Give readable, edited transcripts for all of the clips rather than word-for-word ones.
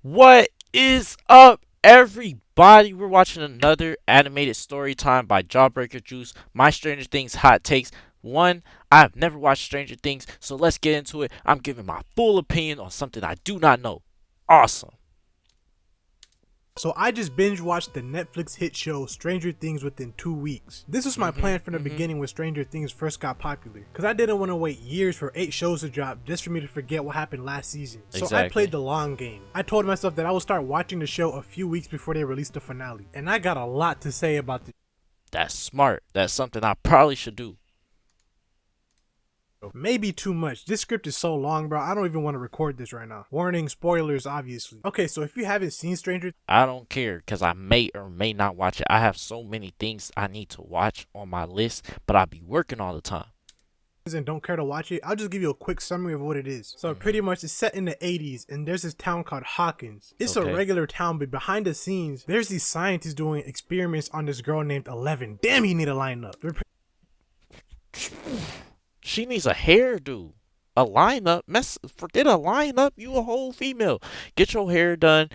What is up, everybody? We're watching another animated story time by Jawbreaker Juice. My Stranger Things hot takes. One, I've never watched Stranger Things, so let's get into it. I'm giving my full opinion on something I do not know. Awesome. So I just binge watched the Netflix hit show Stranger Things within 2 weeks. This was my plan from the beginning when Stranger Things first got popular, because I didn't want to wait years for 8 shows to drop just for me to forget what happened last season. So I played the long game. I told myself that I would start watching the show a few weeks before they released the finale, and I got a lot to say about this. That's smart. That's something I probably should do. Maybe too much. This script is so long, bro. I don't even want to record this right now. Warning, spoilers, obviously. Okay, so if you haven't seen Stranger I don't care because I may or may not watch it. I have so many things I need to watch on my list, but I be working all the time. and don't care to watch it, I'll just give you a quick summary of what it is. So pretty much it's set in the 80s and there's this town called Hawkins. It's a regular town, but behind the scenes, there's these scientists doing experiments on this girl named 11. Damn, you need a lineup. She needs a hairdo. A lineup. Forget a lineup. You a whole female. Get your hair done.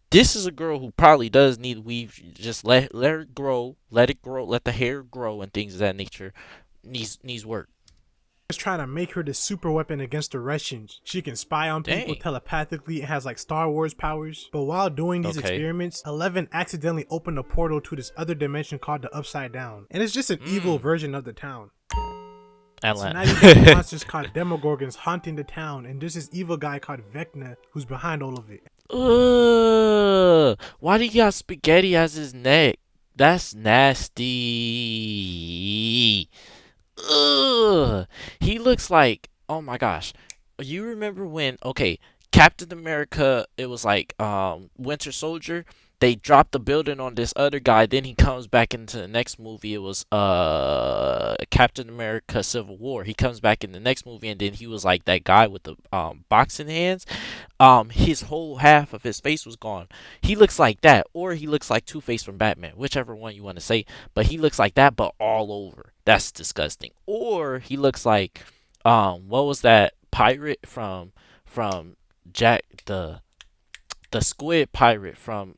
This is a girl who probably does need weave. Just let her grow. Let it grow. Let the hair grow and things of that nature. Needs work. Just trying to make her the super weapon against the Russians. She can spy on people telepathically and has like Star Wars powers. But while doing these experiments, 11 accidentally opened a portal to this other dimension called the Upside Down. And it's just an evil version of the town. So now you got monsters called Demogorgons haunting the town, and there's this evil guy called Vecna who's behind all of it. Why do he got spaghetti as his neck? That's nasty. Ugh. He looks like, oh my gosh. You remember when, okay, Captain America, it was like Winter Soldier, they dropped the building on this other guy, then he comes back into the next movie. It was Captain America Civil War. He comes back in the next movie and then he was like that guy with the boxing hands. His whole half of his face was gone. He looks like that, or he looks like Two-Face from Batman, whichever one you want to say, but he looks like that but all over. That's disgusting. Or he looks like what was that pirate from Jack the squid pirate from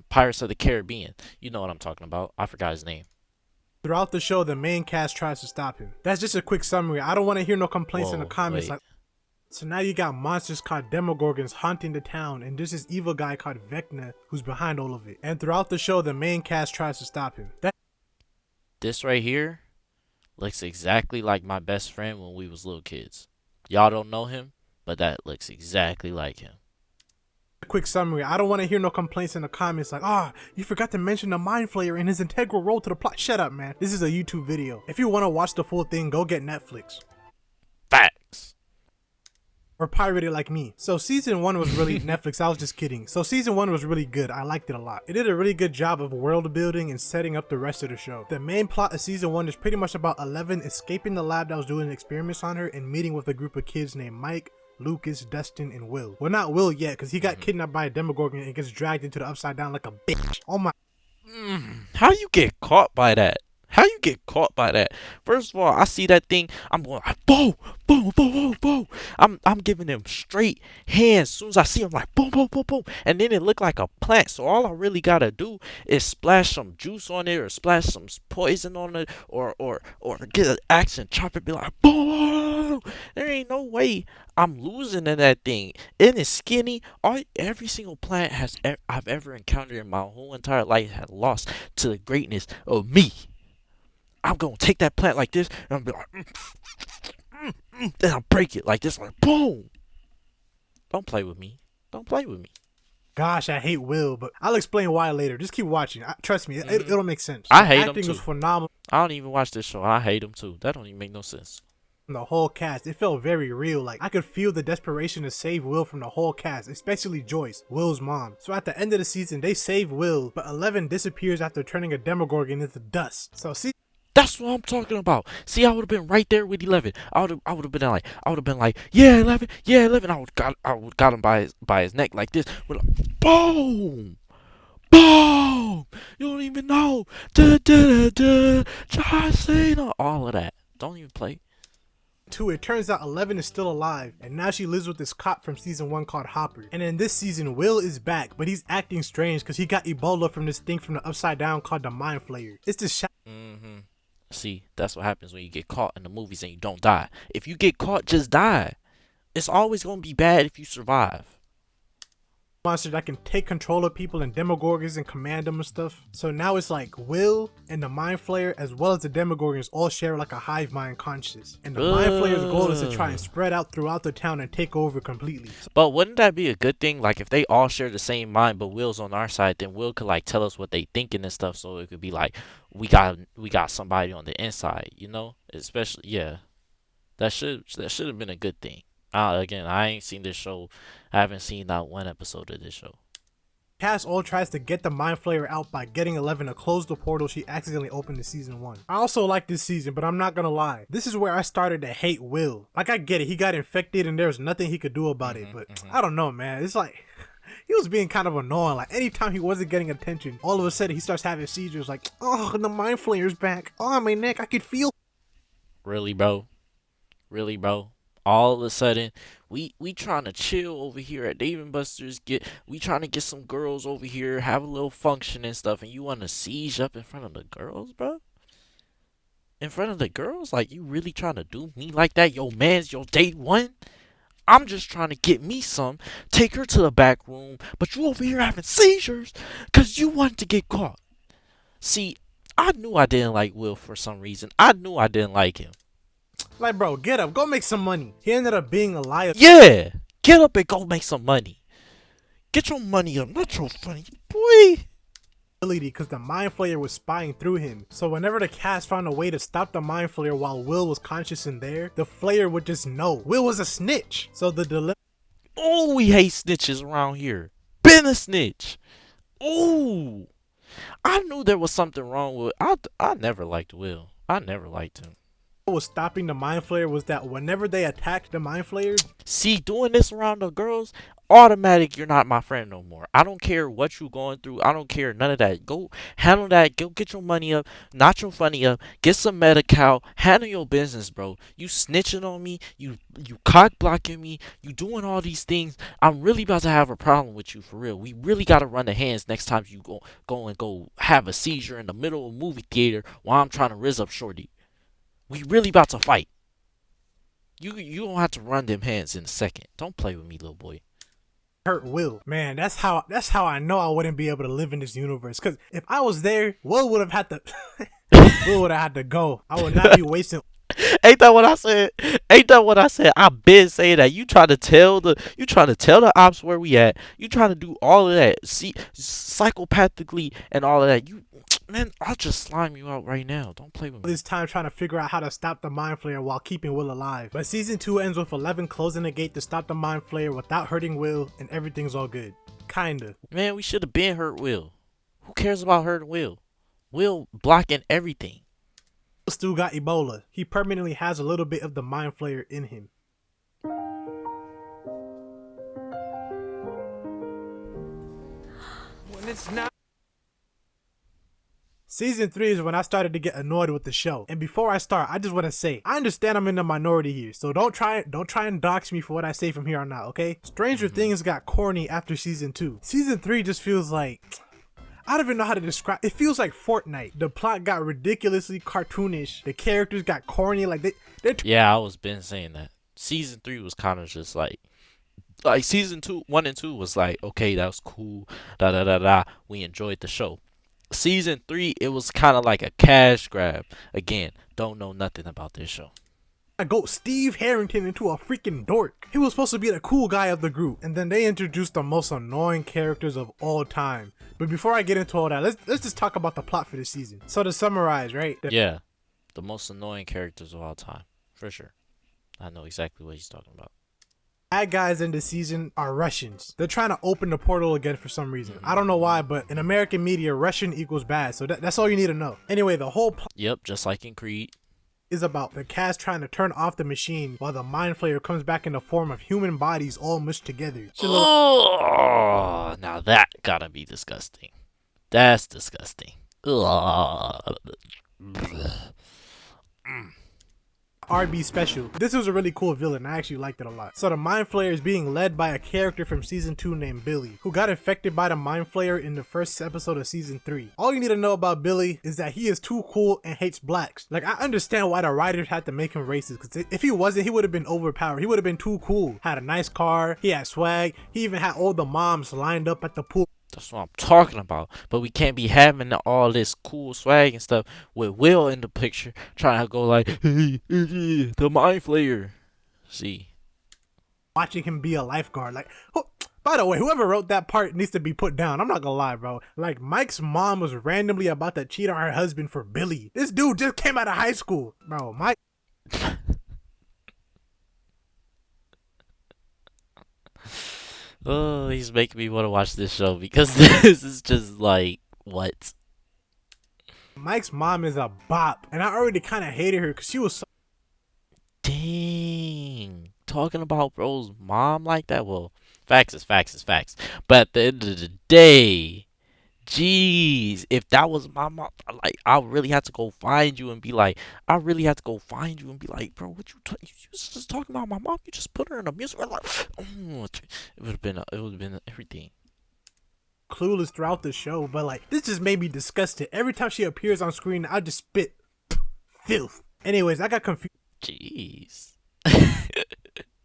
Pirates of the Caribbean. You know what I'm talking about. I forgot his name. Throughout the show, the main cast tries to stop him. That's just a quick summary. I don't want to hear no complaints in the comments. So now you got monsters called Demogorgons haunting the town, and there's this evil guy called Vecna who's behind all of it. And throughout the show, the main cast tries to stop him. This right here looks exactly like my best friend when we was little kids. Y'all don't know him, but that looks exactly like him. Quick summary. I don't want to hear no complaints in the comments like, you forgot to mention the Mind Flayer and his integral role to the plot. Shut up, man. This is a YouTube video. If you want to watch the full thing, go get Netflix. Facts. Or pirate it like me. So season 1 was really Netflix. I was just kidding. So season 1 was really good. I liked it a lot. It did a really good job of world building and setting up the rest of the show. The main plot of season 1 is pretty much about 11 escaping the lab that was doing experiments on her and meeting with a group of kids named Mike, Lucas, Dustin, and Will. Well, not Will yet, because he got kidnapped by a Demogorgon and gets dragged into the Upside Down like a bitch. Oh my. How you get caught by that? How you get caught by that? First of all, I see that thing, I'm going like boom, boom, boom, boom, boom. I'm giving them straight hands. As soon as I see them, like boom, boom, boom, boom, and then it looked like a plant. So all I really gotta do is splash some juice on it, or splash some poison on it, or get an axe and chop it, be like boom. There ain't no way I'm losing in that thing. It is skinny. Every single plant I've ever encountered in my whole entire life has lost to the greatness of me. I'm gonna take that plant like this, and I'm gonna be like, then I'll break it like this, like boom. Don't play with me. Don't play with me. Gosh, I hate Will, but I'll explain why later. Just keep watching. Trust me, it'll make sense. I hate him acting too. was phenomenal. I don't even watch this show. I hate him too. That don't even make no sense. The whole cast, it felt very real. Like I could feel the desperation to save Will from the whole cast, especially Joyce, Will's mom. So at the end of the season, they save Will, but 11 disappears after turning a Demogorgon into dust. So see. That's what I'm talking about. See, I would have been right there with 11. I would have been like, yeah, 11, yeah, 11. I would got him by his neck like this. With like, boom, boom. You don't even know. Da da da da. John Cena. All of that. Don't even play. Two, it turns out Eleven is still alive, and now she lives with this cop from season 1 called Hopper. And in this season, Will is back, but he's acting strange because he got Ebola from this thing from the Upside Down called the Mind Flayer. It's this Mm-hmm. See, that's what happens when you get caught in the movies and you don't die. If you get caught, just die. It's always gonna be bad if you survive. monster that can take control of people and demogorgons and command them and stuff. So now it's like Will and the Mind Flayer as well as the demogorgons all share like a hive mind consciousness. And the Mind Flayer's goal is to try and spread out throughout the town and take over completely. But wouldn't that be a good thing? Like if they all share the same mind, but Will's on our side, then Will could like tell us what they thinking and stuff. So it could be like we got somebody on the inside, you know? Especially yeah, that should have been a good thing. Again, I ain't seen this show. I haven't seen not one episode of this show. Cass all tries to get the Mind Flayer out by getting Eleven to close the portal she accidentally opened in season 1. I also like this season, but I'm not gonna lie. This is where I started to hate Will. Like I get it, he got infected and there's nothing he could do about it, but I don't know, man. It's like he was being kind of annoying. Like anytime he wasn't getting attention, all of a sudden he starts having seizures like, oh, the Mind Flayer's back. Oh, my neck, I could feel. Really, bro? Really, bro? All of a sudden, we trying to chill over here at Dave and Buster's. We trying to get some girls over here, have a little function and stuff, and you want to siege up in front of the girls, bro? In front of the girls? Like you really trying to do me like that? Yo, man's your day one. I'm just trying to get me some, take her to the back room, but you over here having seizures because you wanted to get caught. See, I knew I didn't like Will for some reason. I knew I didn't like him. Like, bro, get up, go make some money. He ended up being a liar. Yeah, get up and go make some money. Get your money up, not your funny boy. Because the Mind Flayer was spying through him. So whenever the cast found a way to stop the Mind Flayer while Will was conscious in there, the Flayer would just know Will was a snitch. So the dilemma. Oh, we hate snitches around here. Been a snitch. Oh, I knew there was something wrong with. I never liked Will. I never liked him. Was stopping the Mind Flayer was that whenever they attacked the Mind Flayers, see, doing this around the girls, automatic, you're not my friend no more. I don't care what you going through. I don't care none of that. Go handle that. Go get your money up, not your funny up. Get some Medi-Cal. Handle your business, bro. You snitching on me. You cock blocking me. You doing all these things. I'm really about to have a problem with you for real. We really gotta run the hands next time you go have a seizure in the middle of a movie theater while I'm trying to rizz up shorty. We really about to fight. You don't have to run them hands in a second. Don't play with me, little boy. Hurt Will. Man, that's how I know I wouldn't be able to live in this universe. Cause if I was there, Will would have had to Will would have had to go. I would not be wasting. Ain't that what I said? Ain't that what I said? I been saying that. You trying to tell the ops where we at. You trying to do all of that. See, psychopathically and all of that. Man, I'll just slime you out right now. Don't play with me. This time trying to figure out how to stop the Mind Flayer while keeping Will alive. But season 2 ends with 11 closing the gate to stop the Mind Flayer without hurting Will, and everything's all good. Kinda. Man, we should have been hurt Will. Who cares about hurting Will? Will blocking everything. Will still got Ebola. He permanently has a little bit of the Mind Flayer in him. When it's not. Season 3 is when I started to get annoyed with the show. And before I start, I just want to say, I understand I'm in the minority here, so don't try and dox me for what I say from here on out, okay? Stranger Things got corny after season 2. Season 3 just feels like, I don't even know how to describe. It feels like Fortnite. The plot got ridiculously cartoonish. The characters got corny. Like they're yeah, I was been saying that. Season 3 was kind of just like season 1 and 2 was like, okay, that was cool. Da da da da. We enjoyed the show. Season 3, it was kind of like a cash grab. Again, don't know nothing about this show. I go Steve Harrington into a freaking dork. He was supposed to be the cool guy of the group, and then they introduced the most annoying characters of all time. But before I get into all that, let's just talk about the plot for this season. So to summarize, right? Yeah, the most annoying characters of all time, for sure. I know exactly what he's talking about. Bad guys in this season are Russians. They're trying to open the portal again for some reason. I don't know why, but in American media, Russian equals bad. So that's all you need to know. Anyway, the whole plot. Yep, just like in Creed. Is about the cast trying to turn off the machine while the Mind Flayer comes back in the form of human bodies all mushed together. Oh, now that gotta be disgusting. That's disgusting. Ugh. RB special. This was a really cool villain. I actually liked it a lot. So the Mind Flayer is being led by a character from season 2 named Billy, who got infected by the Mind Flayer in the first episode of season 3. All you need to know about Billy is that he is too cool and hates blacks. Like, I understand why the writers had to make him racist, because if he wasn't, he would have been overpowered. He would have been too cool. Had a nice car, he had swag, he even had all the moms lined up at the pool. That's what I'm talking about. But we can't be having all this cool swag and stuff with Will in the picture trying to go like, hey, the Mind Flayer. See. Watching him be a lifeguard. Like, by the way, whoever wrote that part needs to be put down. I'm not gonna lie, bro. Like, Mike's mom was randomly about to cheat on her husband for Billy. This dude just came out of high school. Bro, Mike. Oh, he's making me want to watch this show because this is just like, what? Mike's mom is a bop. And I already kind of hated her because she was so. Dang. Talking about bro's mom like that? Well, facts is facts is facts. But at the end of the day, jeez, if that was my mom, like, I really had to go find you and be like, bro, what you was just talking about my mom? You just put her in a music. Like, oh, it would have been everything. Clueless throughout the show, but like, this just made me disgusted. Every time she appears on screen, I just spit filth. Anyways, I got confused. Jeez.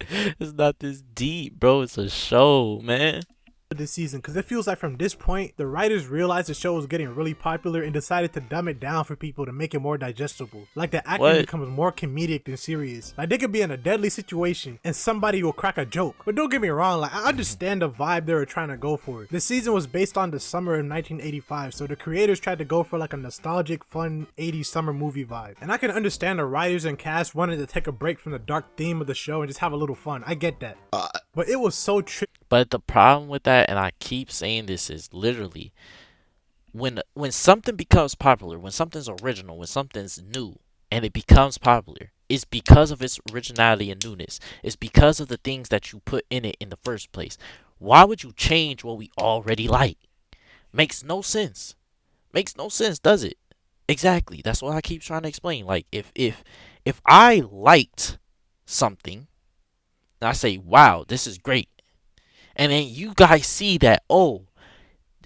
It's not this deep, bro. It's a show, man. This season, because it feels like from this point the writers realized the show was getting really popular and decided to dumb it down for people to make it more digestible. Like, the acting becomes more comedic than serious. Like, they could be in a deadly situation and somebody will crack a joke. But don't get me wrong, like, I understand the vibe they were trying to go for. The season was based on the summer of 1985, so the creators tried to go for like a nostalgic, fun 80s summer movie vibe. And I can understand the writers and cast wanted to take a break from the dark theme of the show and just have a little fun. I get that. But it was so tricky. But the problem with that, and I keep saying this, is literally when something becomes popular, when something's original, when something's new, and it becomes popular, it's because of its originality and newness. It's because of the things that you put in it in the first place. Why would you change what we already like? Makes no sense. Makes no sense, does it? Exactly. That's what I keep trying to explain. Like, if I liked something, and I say, wow, this is great. And then you guys see that, oh,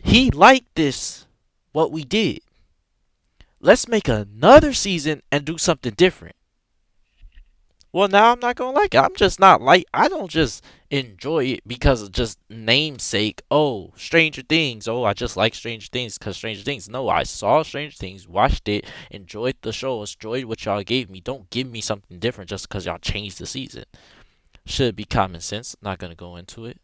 he liked this, what we did. Let's make another season and do something different. Well, now I'm not going to like it. I'm just not like, I don't just enjoy it because of just namesake. Oh, Stranger Things. Oh, I just like Stranger Things because Stranger Things. No, I saw Stranger Things, watched it, enjoyed the show, enjoyed what y'all gave me. Don't give me something different just because y'all changed the season. Should be common sense. Not going to go into it.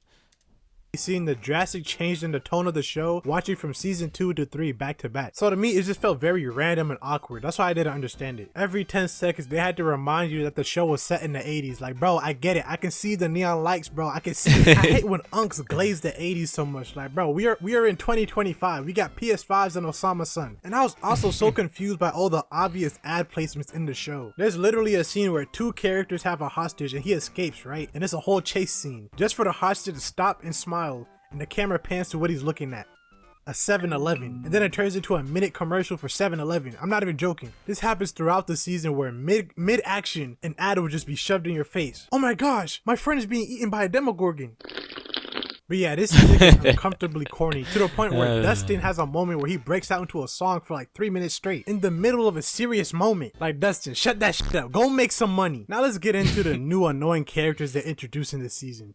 Seeing the drastic change in the tone of the show, watching from season 2 to 3 back to back. So to me, it just felt very random and awkward. That's why I didn't understand it. Every 10 seconds, they had to remind you that the show was set in the 80s. Like, bro, I get it. I can see the neon lights, bro. I can see it. I hate when unks glaze the 80s so much. Like, bro, we are in 2025. We got PS5s and Osama's son. And I was also so confused by all the obvious ad placements in the show. There's literally a scene where two characters have a hostage and he escapes, right? And it's a whole chase scene just for the hostage to stop and smile. And the camera pans to what he's looking at. A 7-Eleven. And then it turns into a minute commercial for 7-Eleven. I'm not even joking. This happens throughout the season where mid-action an ad will just be shoved in your face. Oh my gosh, my friend is being eaten by a Demogorgon. But yeah, this season is uncomfortably corny to the point where Dustin has a moment where he breaks out into a song for like 3 minutes straight in the middle of a serious moment. Like, Dustin, shut that shit up. Go make some money. Now let's get into the new annoying characters they're introducing this season.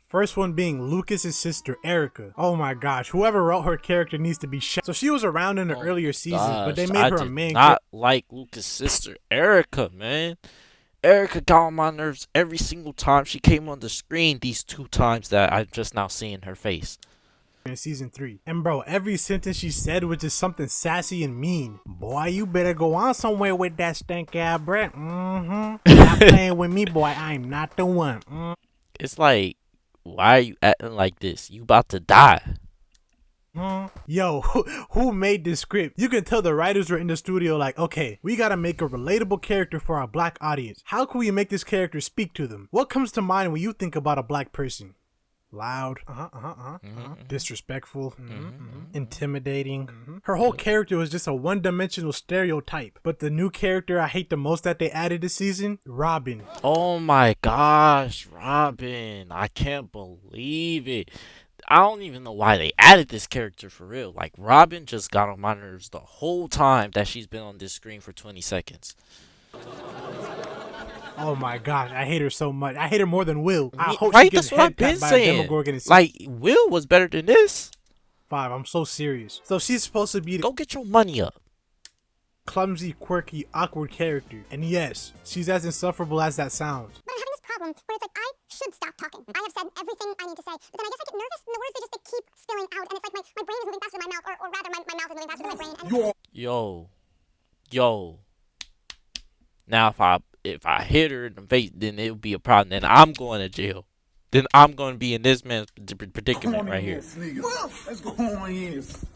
First one being Lucas's sister, Erica. Oh my gosh, whoever wrote her character needs to be shot. So she was around in the earlier seasons, but they made her a main character. I did not like Lucas' sister, Erica, man. Erica got on my nerves every single time she came on the screen. These 2 times that I'm just now seeing her face. In season 3. And bro, every sentence she said was just something sassy and mean. Boy, you better go on somewhere with that stank ass breath. Not playing with me, boy. I'm not the one. It's like, why are you acting like this? You about to die. Yo, who made this script? You can tell the writers were in the studio like, okay, we gotta make a relatable character for our black audience. How can we make this character speak to them? What comes to mind when you think about a black person? Loud, Mhm. disrespectful, Mhm. intimidating. Her whole character was just a one-dimensional stereotype. But the new character I hate the most that they added this season, Robin. Oh my gosh, Robin. I can't believe it. I don't even know why they added this character for real. Like, Robin just got on my nerves the whole time that she's been on this screen for 20 seconds. Oh my gosh, I hate her so much. I hate her more than Will. I hope she Right? gets That's what I've head been tapped by a saying. Demogorgon in season Like, Will was better than this. 5. I'm so serious. So she's supposed to be the Go get your money up. clumsy, quirky, awkward character. And yes, she's as insufferable as that sounds. But I'm having this problem where it's like I should stop talking. I have said everything I need to say, but then I guess I get nervous and the words they keep spilling out, and it's like my brain is moving faster than my mouth, or rather my mouth is moving faster than my brain. And Yo. Now if I hit her in the face, then it'll be a problem. Then I'm going to jail. Then I'm going to be in this man's predicament right here. Let's go corny ass.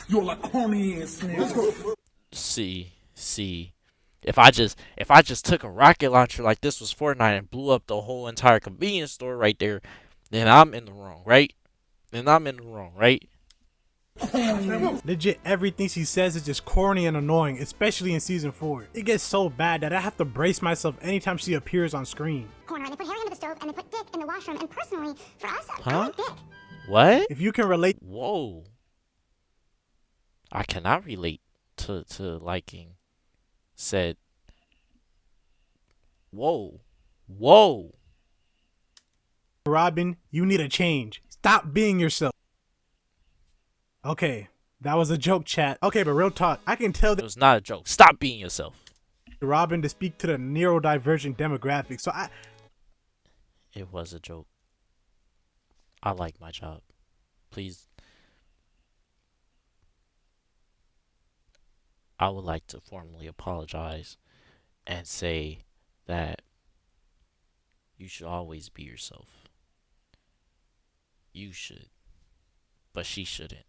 You're like corny ass nigga. Let's go. See. If I just took a rocket launcher like this was Fortnite and blew up the whole entire convenience store right there, then I'm in the wrong, right? Legit, everything she says is just corny and annoying, especially in season 4. It gets so bad that I have to brace myself anytime she appears on screen. corner, and they put Harry under the stove, and they put Dick in the washroom. And personally, for us, I Huh? like Dick. What? If you can relate, Whoa. I cannot relate to liking said. Whoa. Robin, you need a change. Stop being yourself. Okay, that was a joke, chat. Okay, but real talk, I can tell It that was not a joke. Stop being yourself. Robin to speak to the neurodivergent demographic. So It was a joke. I like my job. Please. I would like to formally apologize and say that you should always be yourself. You should. But she shouldn't.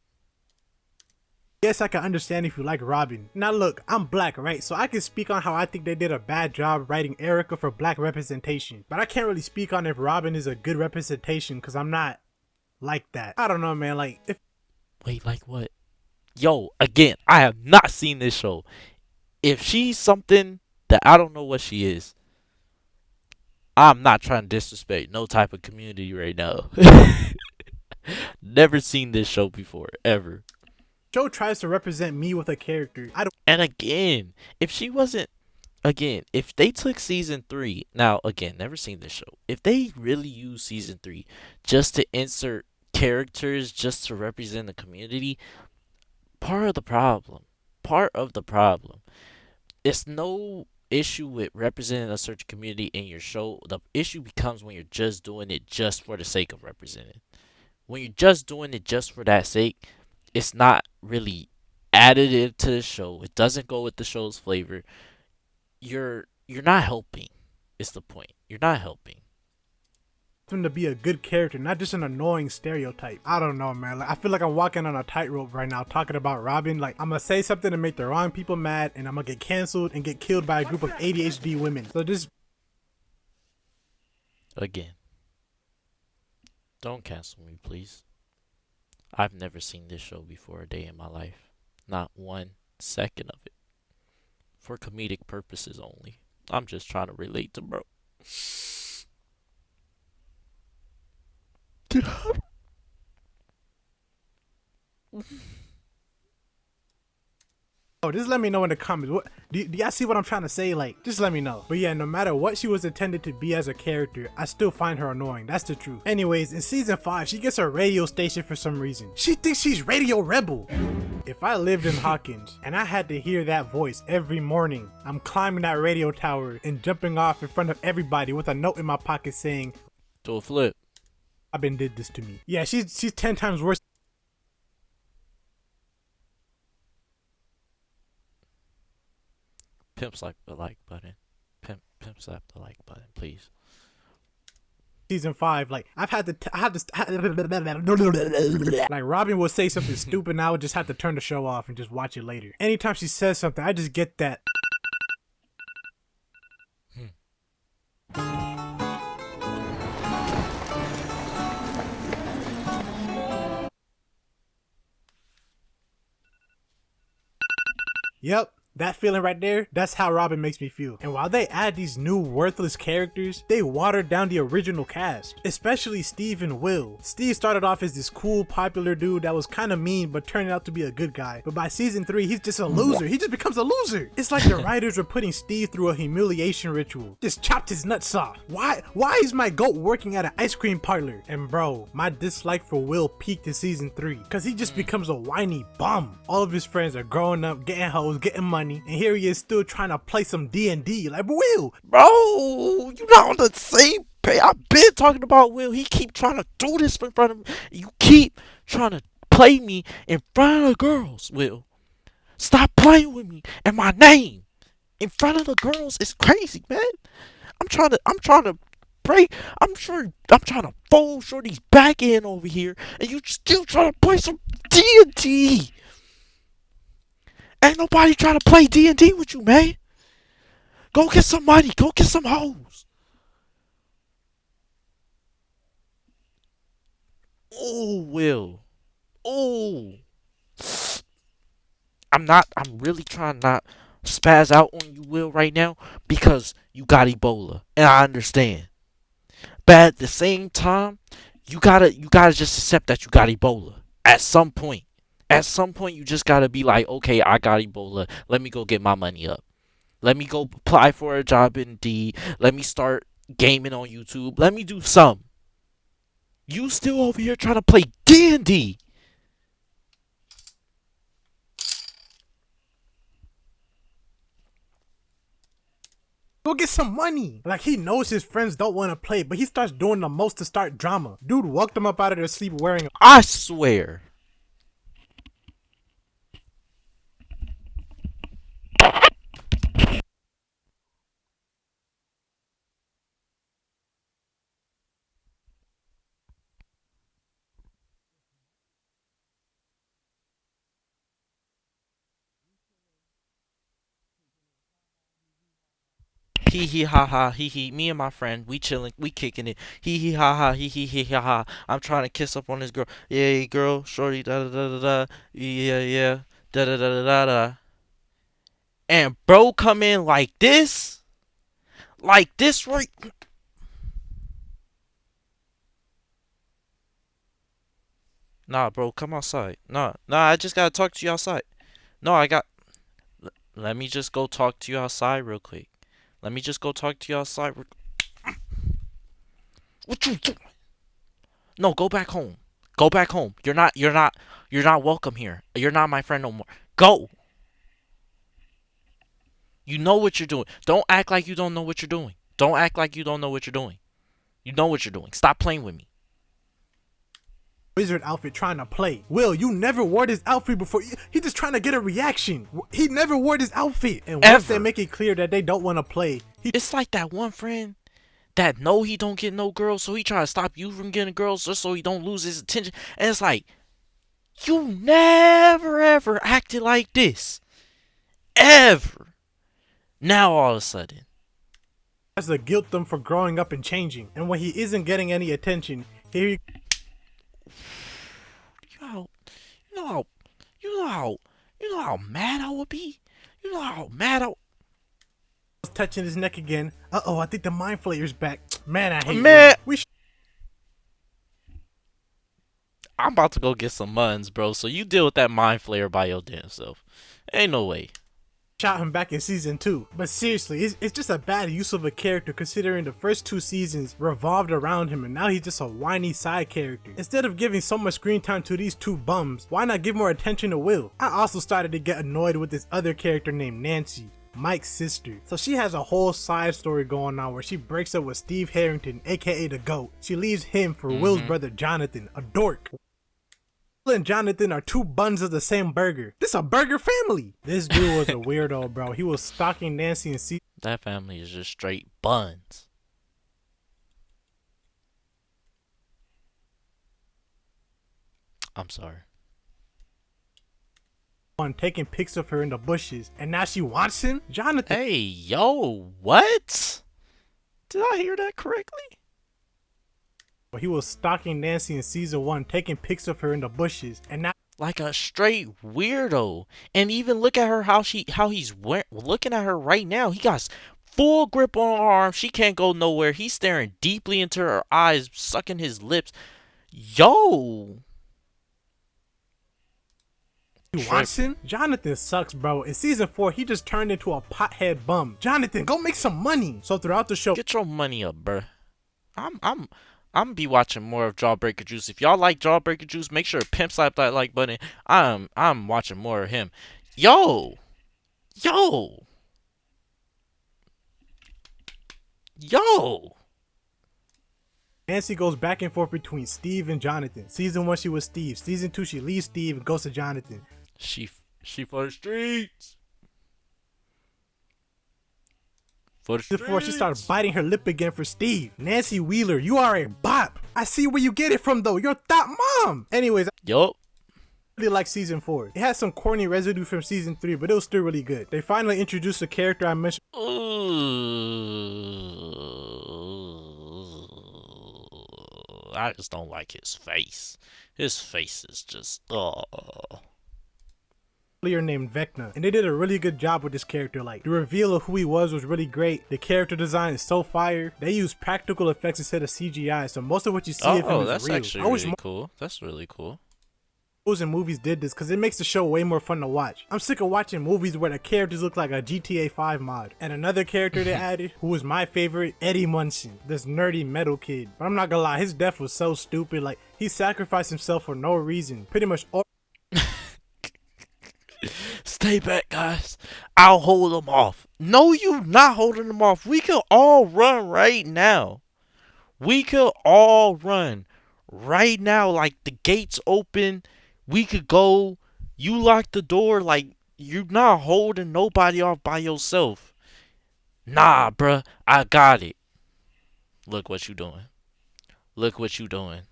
yes, I can understand if you like Robin. Now look, I'm black, right? So I can speak on how I think they did a bad job writing Erica for black representation. But I can't really speak on if Robin is a good representation because I'm not like that. I don't know, man. Like, if Wait, like what? Yo, again, I have not seen this show. If she's something that I don't know what she is, I'm not trying to disrespect no type of community right now. Never seen this show before, ever. Joe tries to represent me with a character, I don't And again, if she wasn't, again, if they took season 3, now again, never seen this show. If they really use season 3 just to insert characters just to represent the community, part of the problem, it's no issue with representing a certain community in your show. The issue becomes when you're just doing it just for the sake of representing. When you're just doing it just for that sake, it's not really additive to the show. It doesn't go with the show's flavor. You're not helping. Is the point. You're not helping. him to be a good character, not just an annoying stereotype. I don't know, man. Like, I feel like I'm walking on a tightrope right now talking about Robin. Like, I'm gonna say something to make the wrong people mad, and I'm gonna get canceled and get killed by a group of ADHD women. So just Again. Don't cancel me, please. I've never seen this show before a day in my life. Not 1 second of it. For comedic purposes only. I'm just trying to relate to bro. oh, just let me know in the comments. What do y'all see what I'm trying to say? Like, just let me know. But yeah, no matter what she was intended to be as a character, I still find her annoying. That's the truth. Anyways, in season 5, she gets a radio station for some reason. She thinks she's Radio Rebel. If I lived in Hawkins and I had to hear that voice every morning, I'm climbing that radio tower and jumping off in front of everybody with a note in my pocket saying, To a flip. Robin did this to me. Yeah, she's 10 times worse. Pimp slap the like button. Pimp slap the like button, please. Season 5, like I have to like Robin will say something stupid and I would just have to turn the show off and just watch it later. Anytime she says something, I just get that. Yep. That feeling right there, that's how Robin makes me feel. And while they add these new worthless characters, they watered down the original cast, especially Steve and Will. Steve started off as this cool, popular dude that was kind of mean but turned out to be a good guy. But by season 3, he's just a loser. He just becomes a loser. It's like the writers were putting Steve through a humiliation ritual. Just chopped his nuts off. Why is my goat working at an ice cream parlor? And bro, my dislike for Will peaked in season 3 because he just becomes a whiny bum. All of his friends are growing up, getting hoes, getting money. And here he is still trying to play some D&D. Like, Will, Bro, you not on the same page. I've been talking about Will. He keep trying to do this in front of me. You keep trying to play me in front of the girls, Will. Stop playing with me and my name in front of the girls. It's crazy, man. I'm trying to break. I'm trying to fold Shorty's back end over here, and you still trying to play some D&D. Ain't nobody trying to play D&D with you, man. Go get some money. Go get some hoes. Oh, Will. Oh. I'm really trying not spaz out on you, Will, right now because you got Ebola. And I understand. But at the same time, you gotta just accept that you got Ebola. At some point. At some point, you just gotta be like, okay, I got Ebola. Let me go get my money up. Let me go apply for a job in D. Let me start gaming on YouTube. Let me do some. You still over here trying to play D&D. go get some money. Like, he knows his friends don't want to play, but he starts doing the most to start drama. Dude woke them up out of their sleep wearing I swear. Hee hee ha ha hee hee. Me and my friend, we chilling, we kicking it. Hee hee ha ha hee hee hee ha ha. I'm trying to kiss up on this girl. Yeah, girl, shorty, da da da da da. Yeah, yeah, da da da da da da. And bro come in like this right. Nah, bro, come outside. Nah, I just gotta talk to you outside. No, Let me just go talk to you outside real quick. Let me just go talk to you outside. What you doing? No, go back home. Go back home. You're not welcome here. You're not my friend no more. Go. You know what you're doing. Don't act like you don't know what you're doing. Don't act like you don't know what you're doing. You know what you're doing. Stop playing with me. wizard outfit trying to play. Will, you never wore this outfit before. He just trying to get a reaction. He never wore this outfit. And once they make it clear that they don't want to play, it's like that one friend that know he don't get no girls, so he try to stop you from getting girls just so he don't lose his attention. And it's like, you never ever acted like this. Ever. Now all of a sudden. has to guilt them for growing up and changing. And when he isn't getting any attention, here he You know how mad I would be? You know how mad I would... touching his neck again. Uh-oh, I think the mind flayer's back. Man, I hate Man, I'm about to go get some muns, bro. So you deal with that mind flayer by your damn self. Ain't no way. Shot him back in season 2. But seriously, it's just a bad use of a character considering the first 2 seasons revolved around him and now he's just a whiny side character. Instead of giving so much screen time to these 2 bums, why not give more attention to Will? I also started to get annoyed with this other character named Nancy, Mike's sister. So she has a whole side story going on where she breaks up with Steve Harrington, aka the GOAT. She leaves him for Will's brother Jonathan, a dork. Will and Jonathan are 2 buns of the same burger. This a burger family. This dude was a weirdo, bro. He was stalking Nancy and C. That family is just straight buns. I'm sorry. On taking pics of her in the bushes, and now she wants him. Jonathan. Hey, yo, what? Did I hear that correctly? He was stalking Nancy in season 1, taking pics of her in the bushes, and now like a straight weirdo. And even look at her how he's looking at her right now. He got full grip on her arm. She can't go nowhere. He's staring deeply into her eyes, sucking his lips. Yo, tripping. Watson? Jonathan sucks, bro. In season 4, he just turned into a pothead bum. Jonathan, go make some money. So throughout the show, Get your money up, bruh. I'm gonna be watching more of Jawbreaker Juice. If y'all like Jawbreaker Juice, make sure to pimp slap that like button. I'm watching more of him. Yo, yo, yo. Nancy goes back and forth between Steve and Jonathan. Season 1, she was Steve. Season 2, she leaves Steve and goes to Jonathan. She for the streets. For the Season streets. 4, she started biting her lip again for Steve. Nancy Wheeler, you are a bop. I see where you get it from, though. You're that mom. Anyways, Yup. really like season 4. It had some corny residue from season 3, but it was still really good. They finally introduced a character I mentioned. I just don't like his face. His face is just Earlier named Vecna, and they did a really good job with this character. Like, the reveal of who he was really great. The character design is so fire. They use practical effects instead of CGI, so most of what you see of him Oh, is that's real. actually I wish really cool. That's really cool. shows and movies did this because it makes the show way more fun to watch. I'm sick of watching movies where the characters look like a GTA 5 mod. And another character they added, who was my favorite, Eddie Munson, this nerdy metal kid. But I'm not gonna lie, his death was so stupid. Like, he sacrificed himself for no reason. Pretty much all Stay back, guys. I'll hold them off. No, you not holding them off. We could all run right now. We could all run right now. Like, the gates open. We could go. You lock the door. Like, you're not holding nobody off by yourself. Nah, bruh. I got it. Look what you doing. Look what you doing.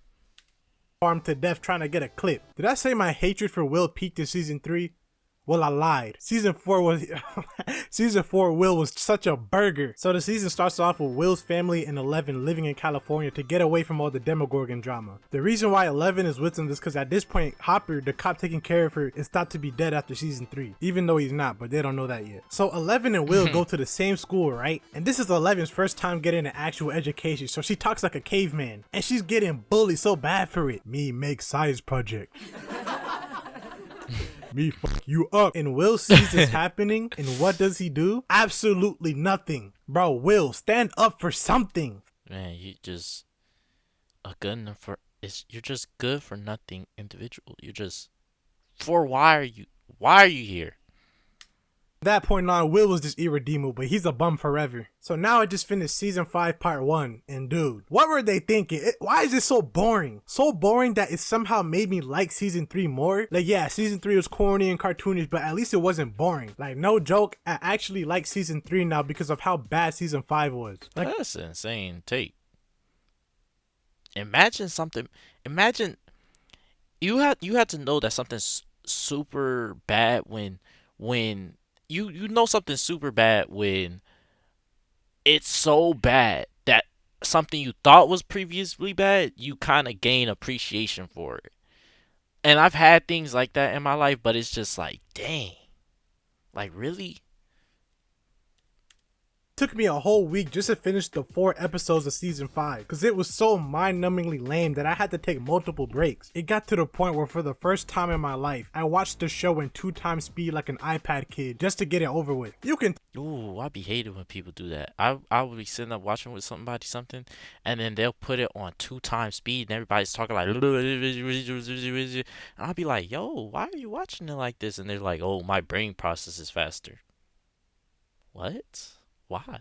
armed to death trying to get a clip. Did I say my hatred for Will peaked in season 3? Well, I lied. Season 4 was season 4 Will was such a burger. So the season starts off with Will's family and Eleven living in California to get away from all the Demogorgon drama. The reason why Eleven is with them is because at this point Hopper, the cop taking care of her, is thought to be dead after season 3, even though he's not, but they don't know that yet. So Eleven and Will go to the same school, right? And this is Eleven's first time getting an actual education, so she talks like a caveman, and she's getting bullied so bad for it. Me make science project. Me fuck you up. And Will sees this happening, and what does he do? Absolutely nothing. Bro, Will, stand up for something. Man, you just a good enough for you're just good for nothing individual. You're just why are you here? At that point on, Will was just irredeemable, but he's a bum forever. So now I just finished season 5 part 1, and dude, what were they thinking? Why is it so boring? So boring that it somehow made me like season 3 more. Like, yeah, season 3 was corny and cartoonish, but at least it wasn't boring. Like, no joke, I actually like season 3 now because of how bad season 5 was. Like, That's an insane take. Imagine you had to know that something's super bad when you know something's super bad when it's so bad that something you thought was previously bad, you kind of gain appreciation for it. And I've had things like that in my life, but it's just like, dang. Like, really? took me a whole week just to finish the 4 episodes of season 5 because it was so mind-numbingly lame that I had to take multiple breaks. It got to the point where for the first time in my life, I watched the show in 2x speed like an iPad kid just to get it over with. You can Ooh, I be hated when people do that. I would be sitting up watching with something, and then they'll put it on 2x speed, and everybody's talking like, and I'll be like, yo, why are you watching it like this? And they're like, oh, my brain processes faster. What? Why?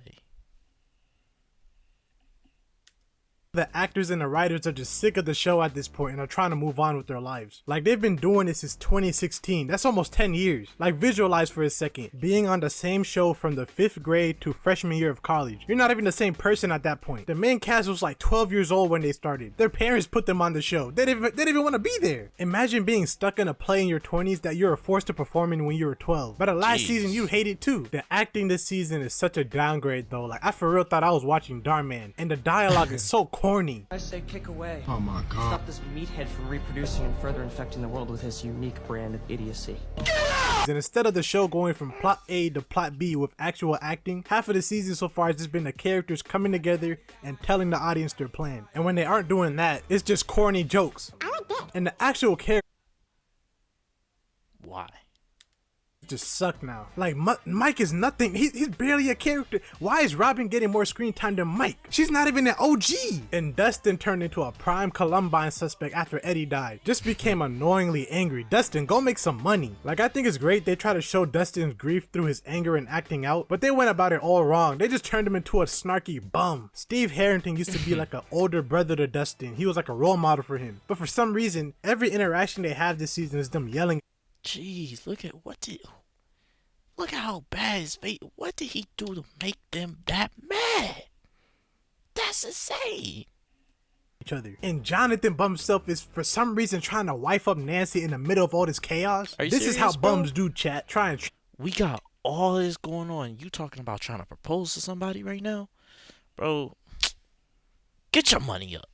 The actors and the writers are just sick of the show at this point and are trying to move on with their lives. Like, they've been doing this since 2016. That's almost 10 years. Like, visualize for a second. Being on the same show from the 5th grade to freshman year of college. You're not even the same person at that point. The main cast was like 12 years old when they started. Their parents put them on the show. They didn't even want to be there. Imagine being stuck in a play in your 20s that you were forced to perform in when you were 12. But the last Jeez. season, you hated too. The acting this season is such a downgrade though. Like, I for real thought I was watching Darman. And the dialogue is so corny. I say kick away. Oh my God. Stop this meathead from reproducing and further infecting the world with his unique brand of idiocy. And instead of the show going from plot A to plot B with actual acting, half of the season so far has just been the characters coming together and telling the audience their plan. And when they aren't doing that, it's just corny jokes. I like this. And the actual characters Why? just suck now. Like, Mike is nothing. He's barely a character. Why is Robin getting more screen time than Mike? She's not even an OG. And Dustin turned into a prime Columbine suspect after Eddie died. Just became annoyingly angry. Dustin, go make some money. Like, I think it's great they try to show Dustin's grief through his anger and acting out, but they went about it all wrong. They just turned him into a snarky bum. Steve Harrington used to be like an older brother to Dustin. He was like a role model for him. But for some reason, every interaction they have this season is them yelling. Jeez, look at how bad his face. What did he do to make them that mad? That's insane. Each other. And Jonathan by himself is for some reason trying to wife up Nancy in the middle of all this chaos. Are you This is how serious, bro? bums do, chat. Try and We got all this going on. You talking about trying to propose to somebody right now? Bro, get your money up.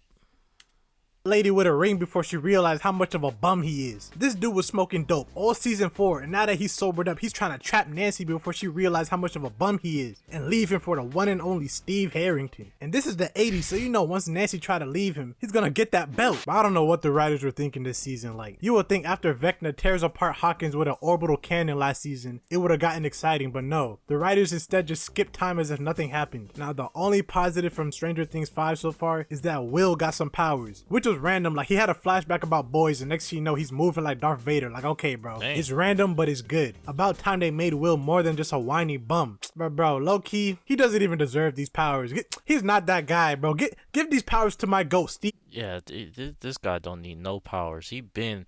lady with a ring before she realized how much of a bum he is. This dude was smoking dope all season 4, and now that he's sobered up, he's trying to trap Nancy before she realized how much of a bum he is and leave him for the one and only Steve Harrington. And this is the 80s, so you know once Nancy tried to leave him, he's gonna get that belt. But I don't know what the writers were thinking this season. Like, you would think after Vecna tears apart Hawkins with an orbital cannon last season, it would have gotten exciting, but no. The writers instead just skipped time as if nothing happened. Now the only positive from Stranger Things 5 so far is that Will got some powers, which was random. Like, he had a flashback about boys, and next thing you know, he's moving like Darth Vader. Like, okay, bro. Dang. It's random, but it's good. About time they made Will more than just a whiny bum. But bro, low-key, he doesn't even deserve these powers. He's not that guy, bro. Give these powers to my goat, Steve. Yeah, this guy don't need no powers. He been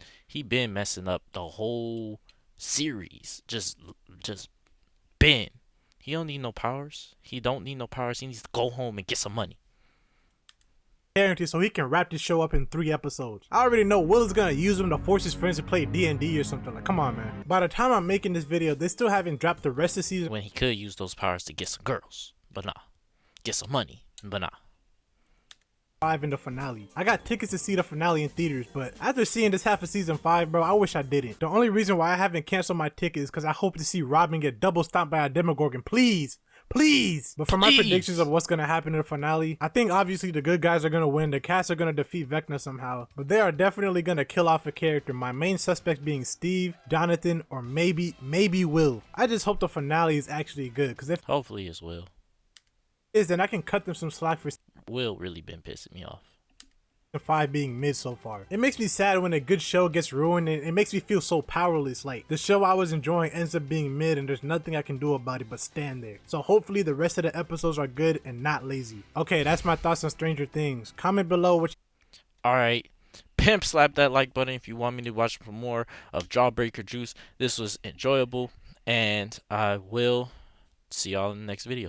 messing up the whole series. Just been. He don't need no powers. He don't need no powers. He needs to go home and get some money. So he can wrap this show up in 3 episodes. I already know Will is gonna use him to force his friends to play D&D or something. Like, come on, man. By the time I'm making this video, they still haven't dropped the rest of the season. When he could use those powers to get some girls, but nah. Get some money, but nah. 5 in the finale. I got tickets to see the finale in theaters, but after seeing this half of season 5, bro, I wish I didn't. The only reason why I haven't canceled my ticket is because I hope to see Robin get double stomped by a Demogorgon. Please. But for my predictions of what's gonna happen in the finale, I think obviously the good guys are gonna win. The cast are gonna defeat Vecna somehow, but they are definitely gonna kill off a character. My main suspect being Steve, Jonathan, or maybe Will. I just hope the finale is actually good, because if Hopefully it's Will. it is, then I can cut them some slack for Will really been pissing me off. 5 being mid so far. It makes me sad when a good show gets ruined, and it makes me feel so powerless. Like, the show I was enjoying ends up being mid and there's nothing I can do about it but stand there. So hopefully the rest of the episodes are good and not lazy. Okay, that's my thoughts on Stranger Things. Comment below what Alright. Pimp slap that like button if you want me to watch for more of Jawbreaker Juice. This was enjoyable, and I will see y'all in the next video.